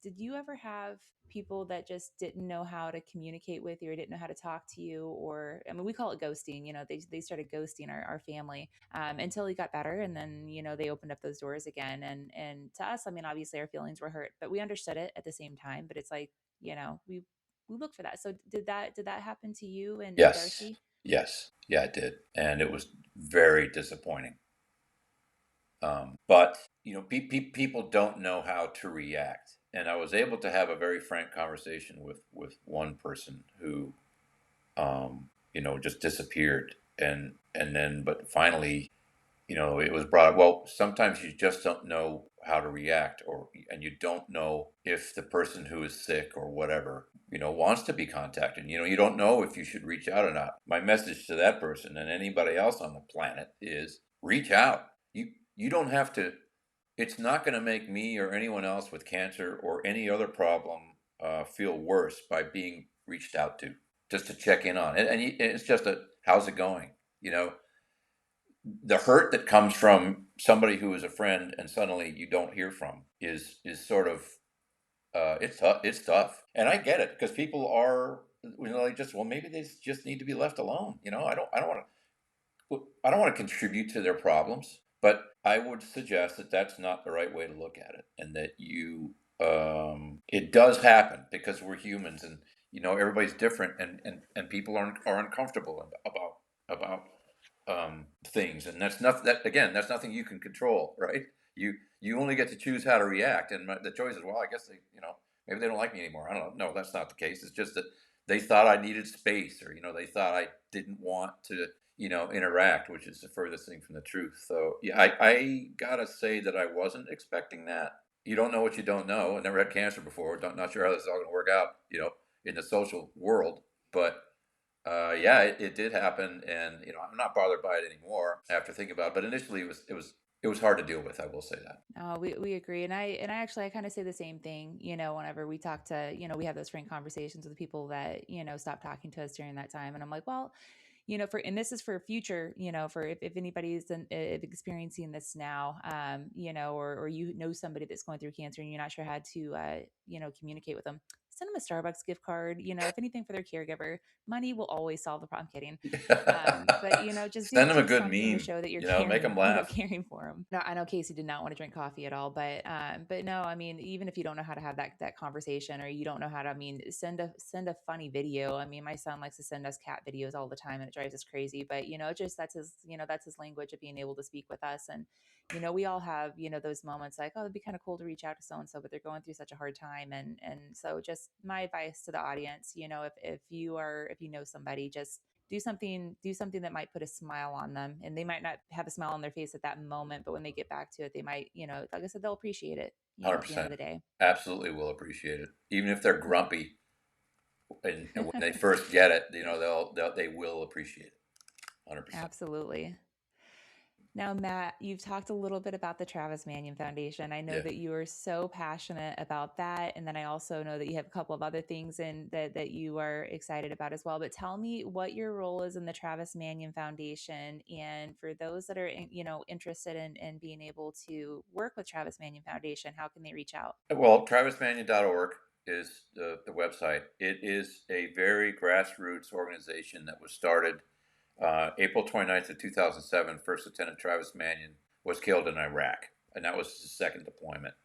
did you ever have people that just didn't know how to communicate with you, or didn't know how to talk to you? Or, I mean, we call it ghosting. They started ghosting our family, until he got better, and then they opened up those doors again. And to us, I mean, obviously our feelings were hurt, but we understood it at the same time. But it's like, we look for that. So did that happen to you and Yes. Darcy? Yes. Yeah, it did, and it was very disappointing. But people don't know how to react, and I was able to have a very frank conversation with one person who, just disappeared, and then, but finally, it was brought up. Well, sometimes you just don't know how to react, and you don't know if the person who is sick or whatever, wants to be contacted. You don't know if you should reach out or not. My message to that person and anybody else on the planet is reach out. You don't have to. It's not going to make me or anyone else with cancer or any other problem feel worse by being reached out to, just to check in on. And it's just how's it going? You know, the hurt that comes from somebody who is a friend and suddenly you don't hear from is sort of it's tough, and I get it, because people are, they just, well, maybe they just need to be left alone. I don't want to contribute to their problems, but I would suggest that that's not the right way to look at it, and that it does happen because we're humans, and everybody's different, and people are uncomfortable about things, and that's nothing. That again, that's nothing you can control, right? You only get to choose how to react, and the choice is, well, I guess maybe they don't like me anymore. I don't know. No, that's not the case. It's just that they thought I needed space, or they thought I didn't want to interact, which is the furthest thing from the truth. So yeah, I gotta say that I wasn't expecting that. You don't know what you don't know. I never had cancer before. Not sure how this is all going to work out, in the social world. But yeah, it did happen, and I'm not bothered by it anymore after thinking about it. But initially, it was hard to deal with. I will say that. We agree, and I actually I kind of say the same thing. Whenever we talk to, we have those frank conversations with people that stop talking to us during that time, and I'm like, well, for and this is for future, for if anybody's experiencing this now, or you know somebody that's going through cancer and you're not sure how to communicate with them, send them a Starbucks gift card. If anything for their caregiver. Money will always solve the problem. I'm kidding. But just do Send them a do good something to meme. show that you're Make them caring, laugh. caring for them. No, I know Casey did not want to drink coffee at all, but no, I mean, even if you don't know how to have that conversation, or you don't know how to, I mean, send a funny video. I mean, my son likes to send us cat videos all the time, and it drives us crazy. But just that's his language of being able to speak with us. And we all have those moments like, oh, it'd be kind of cool to reach out to so and so, but they're going through such a hard time. And so just my advice to the audience, if you know somebody, just do something that might put a smile on them, and they might not have a smile on their face at that moment, but when they get back to it, they might, like I said, they'll appreciate it, one Hundred at the end of percent. the day. Absolutely, will appreciate it, even if they're grumpy. And when they first get it, they will appreciate it. 100%. Absolutely. Now, Matt, you've talked a little bit about the Travis Manion Foundation. I know Yeah. that you are so passionate about that. And then I also know that you have a couple of other things that you are excited about as well. But tell me what your role is in the Travis Manion Foundation. And for those that are, interested in being able to work with Travis Manion Foundation, how can they reach out? Well, travismanion.org is the website. It is a very grassroots organization that was started April 29th of 2007. First Lieutenant Travis Manion was killed in Iraq, and that was his second deployment.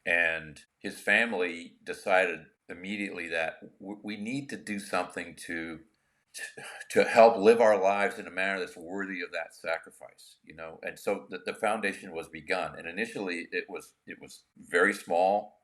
And his family decided immediately that we need to do something to help live our lives in a manner that's worthy of that sacrifice, And so the foundation was begun, and initially it was very small,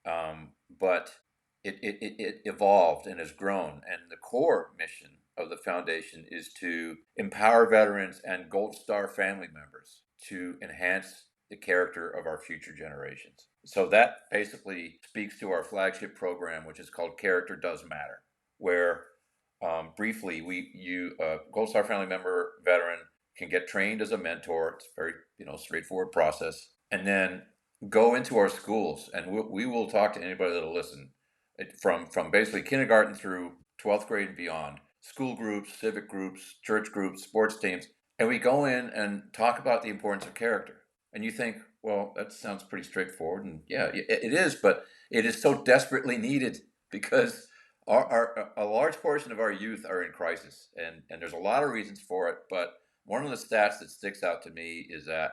but it evolved and has grown. And the core mission of the foundation is to empower veterans and Gold Star family members to enhance the character of our future generations. So that basically speaks to our flagship program, which is called Character Does Matter, where briefly, Gold Star family member veteran can get trained as a mentor. It's a very straightforward process, and then go into our schools, and we will talk to anybody that'll listen, from basically kindergarten through 12th grade and beyond. School groups, civic groups, church groups, sports teams, and we go in and talk about the importance of character. And you think, well, that sounds pretty straightforward, and yeah, it is, but it is so desperately needed because a large portion of our youth are in crisis, and there's a lot of reasons for it. But one of the stats that sticks out to me is that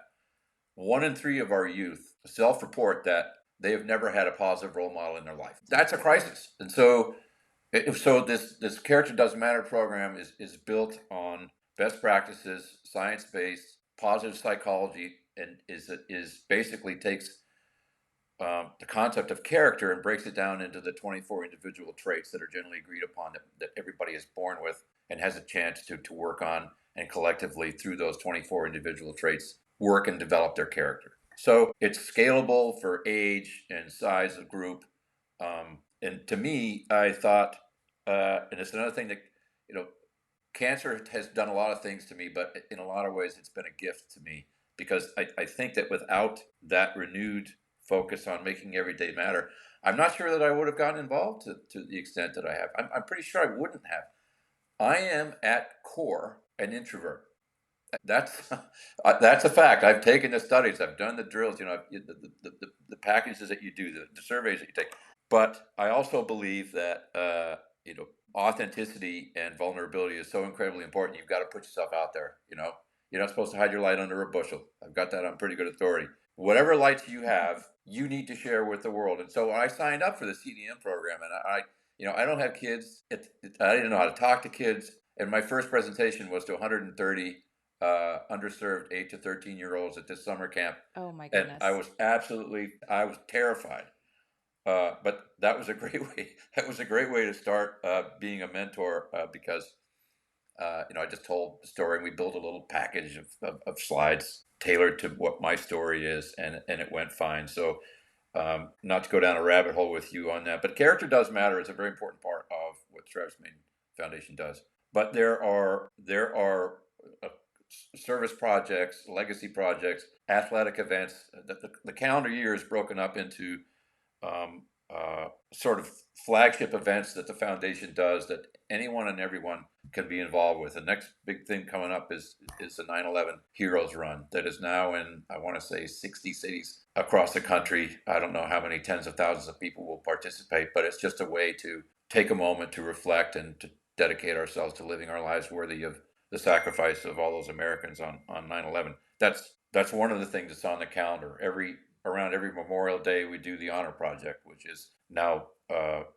1 in 3 of our youth self-report that they have never had a positive role model in their life. That's a crisis. And so this Character Does Matter program is built on best practices, science-based, positive psychology, and is basically takes the concept of character and breaks it down into the 24 individual traits that are generally agreed upon, that everybody is born with and has a chance to work on, and collectively through those 24 individual traits work and develop their character. So it's scalable for age and size of group. And to me, I thought, and it's another thing that, cancer has done a lot of things to me, but in a lot of ways it's been a gift to me, because I think that without that renewed focus on making every day matter, I'm not sure that I would have gotten involved to the extent that I have. I'm pretty sure I wouldn't have. I am at core an introvert. That's that's a fact. I've taken the studies. I've done the drills. The packages that you do, the surveys that you take. But I also believe that authenticity and vulnerability is so incredibly important. You've got to put yourself out there. You're not supposed to hide your light under a bushel. I've got that on pretty good authority. Whatever lights you have, you need to share with the world. And so when I signed up for the CDM program, and I don't have kids. I didn't know how to talk to kids. And my first presentation was to 130 underserved 8 to 13-year-olds at this summer camp. Oh my And goodness. I was terrified. But that was a great way. That was a great way to start being a mentor because I just told the story and we built a little package of slides tailored to what my story is, and it went fine. So, not to go down a rabbit hole with you on that, but character does matter. It's a very important part of what Travis Main Foundation does. But there are uh, service projects, legacy projects, athletic events. The calendar year is broken up into sort of flagship events that the foundation does that anyone and everyone can be involved with. The next big thing coming up is the 9/11 Heroes Run that is now in, I want to say, 60 cities across the country. I don't know how many tens of thousands of people will participate, but it's just a way to take a moment to reflect and to dedicate ourselves to living our lives worthy of the sacrifice of all those Americans on 9/11. That's one of the things that's on the calendar. Around every Memorial Day, we do the Honor Project, which is now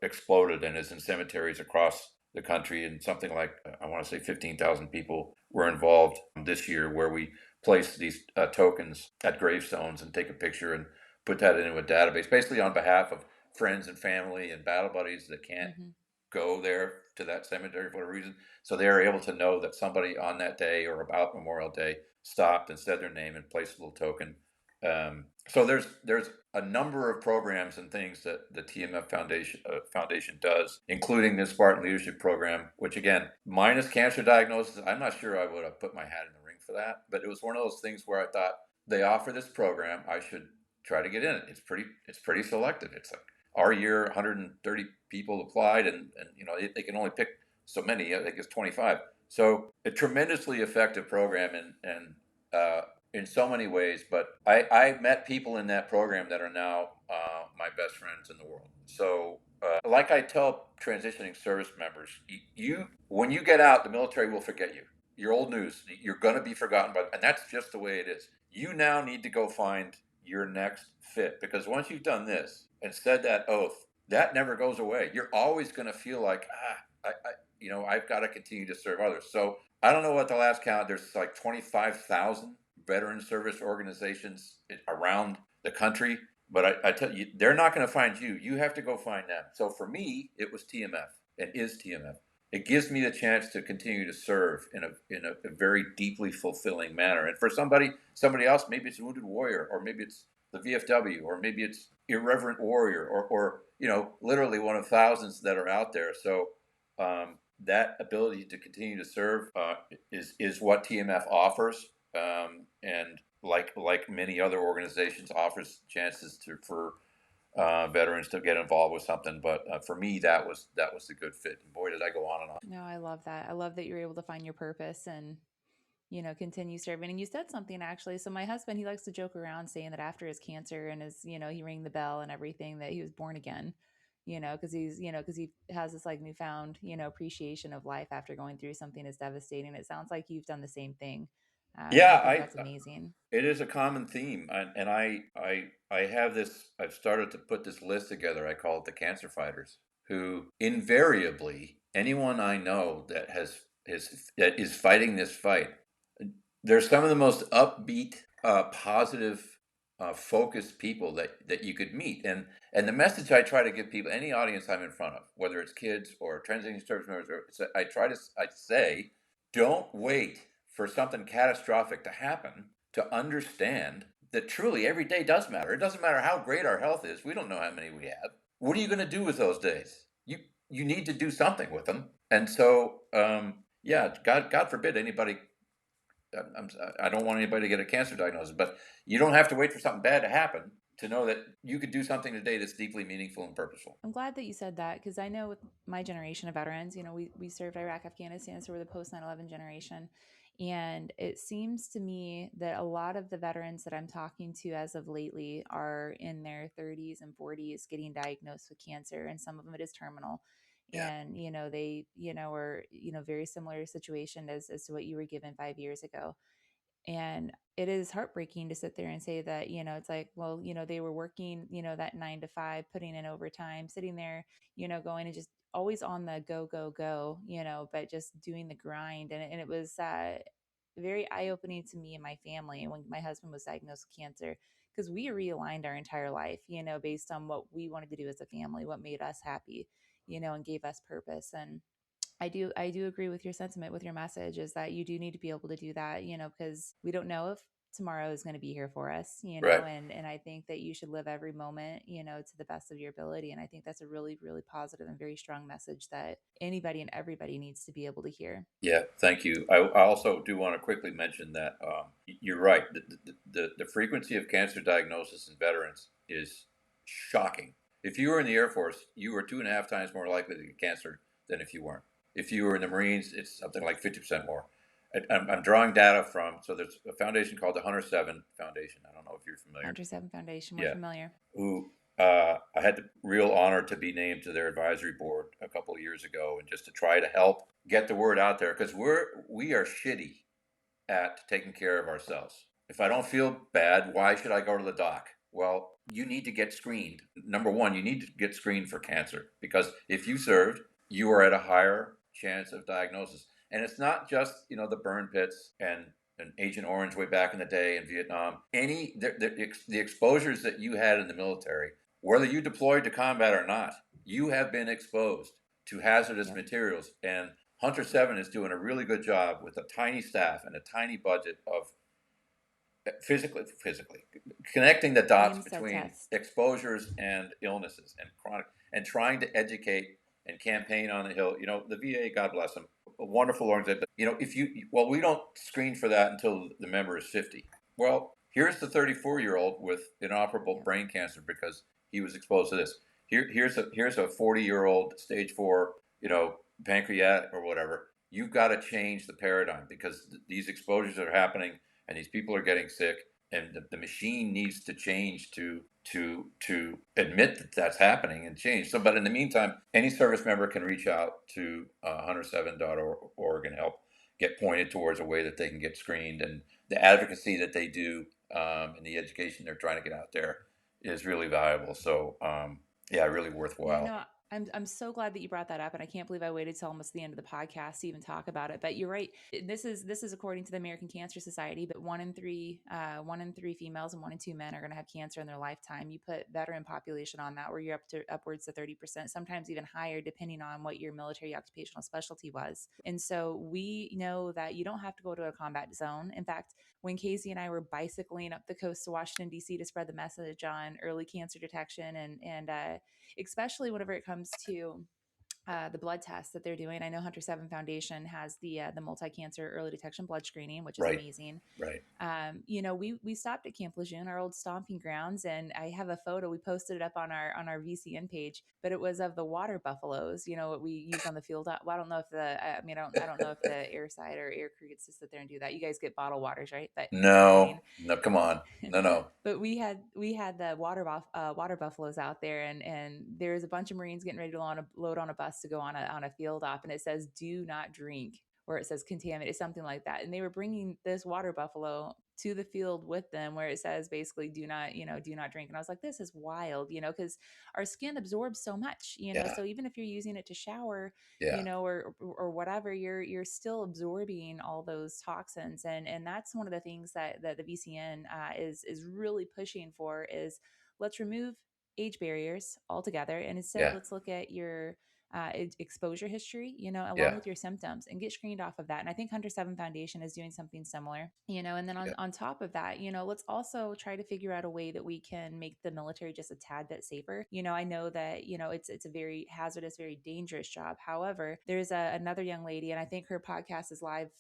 exploded and is in cemeteries across the country. And something like, I want to say 15,000 people were involved this year, where we place these tokens at gravestones and take a picture and put that into a database, basically on behalf of friends and family and battle buddies that can't Hmm. go there to that cemetery for whatever reason. So they're able to know that somebody on that day or about Memorial Day stopped and said their name and placed a little token. So there's a number of programs and things that the TMF Foundation does, including this Spartan Leadership Program, which again, minus cancer diagnosis, I'm not sure I would have put my hat in the ring for that, but it was one of those things where I thought they offer this program, I should try to get in it. It's pretty selective. It's like our year, 130 people applied, and they can only pick so many. I think it's 25. So a tremendously effective program, and in so many ways. But I met people in that program that are now my best friends in the world. So, like I tell transitioning service members, you when you get out, the military will forget you. You're old news. You're going to be forgotten by, and that's just the way it is. You now need to go find your next fit, because once you've done this and said that oath, that never goes away. You're always going to feel like I've got to continue to serve others. So I don't know what the last count. There's like 25,000 veteran service organizations around the country, but I tell you, they're not going to find you. You have to go find them. So for me, it was TMF and is TMF. It gives me the chance to continue to serve in a very deeply fulfilling manner. And for somebody else, maybe it's Wounded Warrior, or maybe it's the VFW, or maybe it's Irreverent Warrior, or literally one of thousands that are out there. So that ability to continue to serve is what TMF offers, and like many other organizations, offers chances for veterans to get involved with something. But for me, that was the good fit. And boy, did I go on and on. No, I love that. I love that you're able to find your purpose and continue serving. And you said something actually. So my husband, he likes to joke around saying that after his cancer and he rang the bell and everything, that he was born again, because he has this like newfound, appreciation of life after going through something as devastating. It sounds like you've done the same thing. And Yeah, I think I that's amazing. it is a common theme, and I have this. I've started to put this list together. I call it the cancer fighters, who invariably anyone I know that is fighting this fight, they're some of the most upbeat, positive, focused people that you could meet. And the message I try to give people, any audience I'm in front of, whether it's kids or transitioning service members, I say, don't wait for something catastrophic to happen to understand that truly every day does matter. It doesn't matter how great our health is. We don't know how many we have. What are you going to do with those days? You need to do something with them. And so, yeah, God forbid anybody. I don't want anybody to get a cancer diagnosis, but you don't have to wait for something bad to happen to know that you could do something today that's deeply meaningful and purposeful. I'm glad that you said that, because I know with my generation of veterans, we served Iraq, Afghanistan, so we're the post 9/11 generation. And it seems to me that a lot of the veterans that I'm talking to as of lately are in their 30s and 40s getting diagnosed with cancer, and some of them it is terminal. Yeah. And, they, are, very similar situation as to what you were given 5 years ago. And it is heartbreaking to sit there and say that, it's like, well, they were working, that 9 to 5, putting in overtime, sitting there, going and just always on the go, go, go, but just doing the grind. And it was very eye opening to me and my family when my husband was diagnosed with cancer, because we realigned our entire life, based on what we wanted to do as a family, what made us happy, and gave us purpose. And I do agree with your sentiment, with your message, is that you do need to be able to do that, because we don't know if tomorrow is going to be here for us, Right. and I think that you should live every moment, to the best of your ability. And I think that's a really, really positive and very strong message that anybody and everybody needs to be able to hear. Yeah, thank you. I also do want to quickly mention that you're right. The frequency of cancer diagnosis in veterans is shocking. If you were in the Air Force, you were 2.5 times more likely to get cancer than if you weren't. If you were in the Marines, it's something like 50% more. I'm drawing data from, so there's a foundation called the Hunter 7 Foundation. I don't know if you're familiar. Hunter Seven Foundation, we're Yeah, familiar. who I had the real honor to be named to their advisory board a couple of years ago, and just to try to help get the word out there, because we are shitty at taking care of ourselves. If I don't feel bad, why should I go to the doc? Well, you need to get screened. Number one, you need to get screened for cancer, because if you served, you are at a higher chance of diagnosis. And it's not just the burn pits and Agent Orange way back in the day in Vietnam. The exposures that you had in the military, whether you deployed to combat or not, you have been exposed to hazardous Yep. materials. And Hunter 7 is doing a really good job with a tiny staff and a tiny budget of physically connecting the dots Names that between test. exposures and illnesses and chronic, and trying to educate and campaign on the Hill. The VA, God bless them, a wonderful organization. If we don't screen for that until the member is 50. Well, here's the 34-year-old with inoperable Yep. brain cancer because he was exposed to this. Here's a 40-year-old stage 4, pancreatic or whatever. You've got to change the paradigm, because these exposures are happening and these people are getting sick, and the machine needs to change to admit that that's happening and change. So, but in the meantime, any service member can reach out to hunter7.org and help get pointed towards a way that they can get screened. And the advocacy that they do, and the education they're trying to get out there is really valuable. So, yeah, really Yeah, worthwhile. no, I'm so glad that you brought that up, and I can't believe I waited till almost the end of the podcast to even talk about it. But you're right. This is according to the American Cancer Society. But one in three females and 1 in 2 men are going to have cancer in their lifetime. You put veteran population on that, where you're up to upwards to 30%, sometimes even higher, depending on what your military occupational specialty was. And so we know that you don't have to go to a combat zone. In fact, when Casey and I were bicycling up the coast to Washington D.C. to spread the message on early cancer detection, and especially whenever it comes to the blood tests that they're doing. I know Hunter Seven Foundation has the multi cancer early detection blood screening, which is Right, amazing. right. We stopped at Camp Lejeune, our old stomping grounds, and I have a photo. We posted it up on our VCN page, but it was of the water buffaloes. What we use on the field. Well, I don't know if I don't know if the air side or air crew gets to sit there and do that. You guys get bottled waters, right? But I No, mean, no, come on, no. but we had the water buffaloes out there, and there's a bunch of Marines getting ready to load on a bus to go on a field op, and it says "Do not drink," or it says "contaminate," something like that. And they were bringing this water buffalo to the field with them, where it says basically "Do not drink." And I was like, this is wild, because our skin absorbs so much, Yeah, so even if you're using it to shower, yeah, or whatever, you're still absorbing all those toxins. And that's one of the things that the VCN is really pushing for, is let's remove age barriers altogether, and instead yeah, let's look at your exposure history, along yeah, with your symptoms, and get screened off of that. And I think Hunter Seven Foundation is doing something similar, and then yeah, on top of that, let's also try to figure out a way that we can make the military just a tad bit safer. I know that it's a very hazardous, very dangerous job. However, there's another young lady, and I think her podcast is live,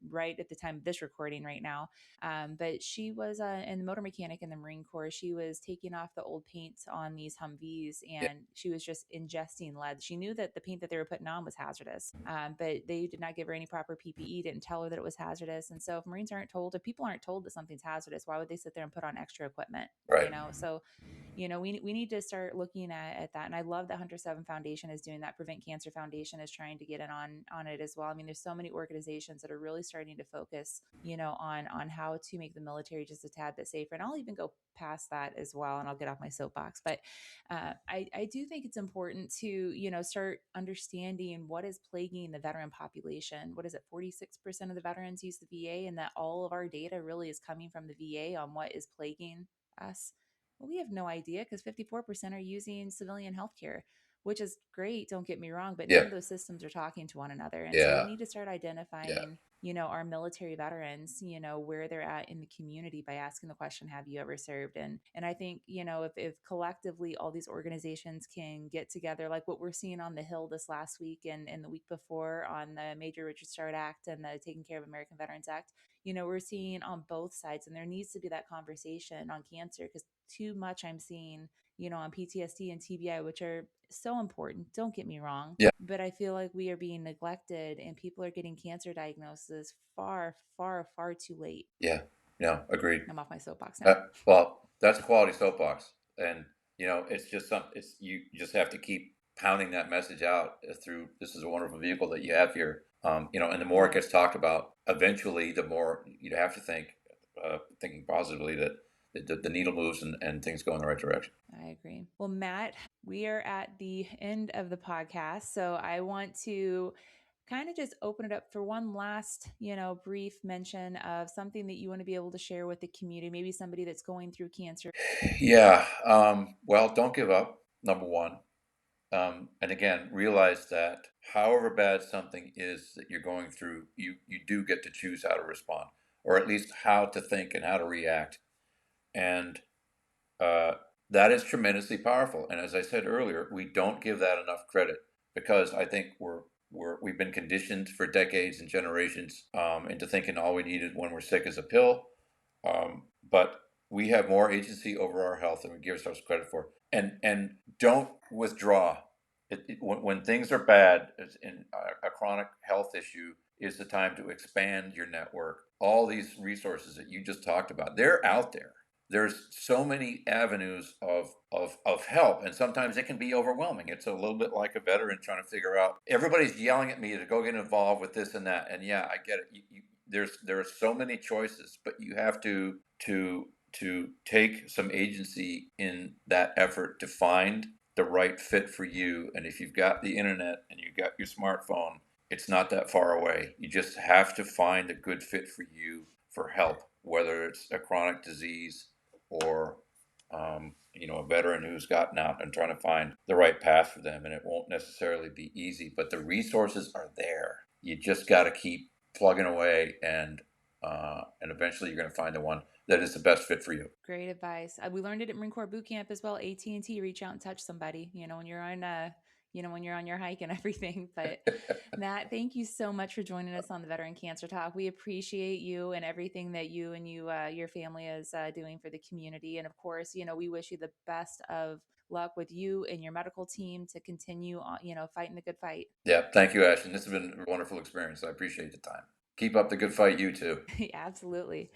right at the time of this recording right now. But she was in the motor mechanic in the Marine Corps. She was taking off the old paint on these Humvees, yeah. and she was just ingesting lead. She knew that the paint that they were putting on was hazardous, but they did not give her any proper PPE, didn't tell her that it was hazardous. And so if people aren't told that something's hazardous, why would they sit there and put on extra equipment? Right. So we need to start looking at that. And I love that Hunter Seven Foundation is doing that. Prevent Cancer Foundation is trying to get in on it as well. I mean, there's so many organizations that are really starting to focus, on how to make the military just a tad bit safer. And I'll even go past that as well, and I'll get off my soapbox. But I do think it's important start understanding what is plaguing the veteran population. What is it? 46% of the veterans use the VA, and that all of our data really is coming from the VA on what is plaguing us. Well, we have no idea because 54% are using civilian healthcare, which is great. Don't get me wrong, but none Yeah. of those systems are talking to one another. And so we Yeah. need to start Yeah. identifying, our military veterans, where they're at in the community by asking the question, have you ever served? And I think, if collectively all these organizations can get together, like what we're seeing on the Hill this last week and the week before on the Major Richard Starr Act and the Taking Care of American Veterans Act, we're seeing on both sides, and there needs to be that conversation on cancer because too much I'm seeing, on PTSD and TBI, which are so important. Don't get me wrong, Yeah. but I feel like we are being neglected and people are getting cancer diagnoses far, far, far too late. Yeah. No, agreed. I'm off my soapbox now. Well, that's a quality soapbox, and it's just something. It's you just have to keep pounding that message out through. This is a wonderful vehicle that you have here. And the more it Yep. gets talked about, eventually, the more you have to think, thinking positively that the needle moves and things go in the right direction. I agree. Well, Matt, we are at the end of the podcast. So I want to kind of just open it up for one last, brief mention of something that you want to be able to share with the community, maybe somebody that's going through cancer. Yeah. Well, don't give up. Number one. And again, realize that however bad something is that you're going through, you do get to choose how to respond, or at least how to think and how to react. And uh, that is tremendously powerful. And as I said earlier, we don't give that enough credit because I think we've been conditioned for decades and generations into thinking all we needed when we're sick is a pill. But we have more agency over our health than we give ourselves credit for. And don't withdraw. When things are bad, in a chronic health issue, is the time to expand your network. All these resources that you just talked about, they're out there. There's so many avenues of help, and sometimes it can be overwhelming. It's a little bit like a veteran trying to figure out. Everybody's yelling at me to go get involved with this and that, and yeah, I get it. There are so many choices, but you have to take some agency in that effort to find the right fit for you. And if you've got the internet and you've got your smartphone, it's not that far away. You just have to find a good fit for you for help, whether it's a chronic disease or a veteran who's gotten out and trying to find the right path for them. And it won't necessarily be easy, but the resources are there. You just got to keep plugging away, and eventually you're going to find the one that is the best fit for you. Great advice. We learned it at Marine Corps boot camp as well. AT&T, reach out and touch somebody, when you're on your hike and everything. But Matt, thank you so much for joining us on the Veteran Cancer Talk. We appreciate you and everything that your family is doing for the community. And of course, we wish you the best of luck with you and your medical team to continue on, fighting the good fight. Yeah, thank you, Ashton. This has been a wonderful experience. I appreciate the time. Keep up the good fight, you too. Absolutely.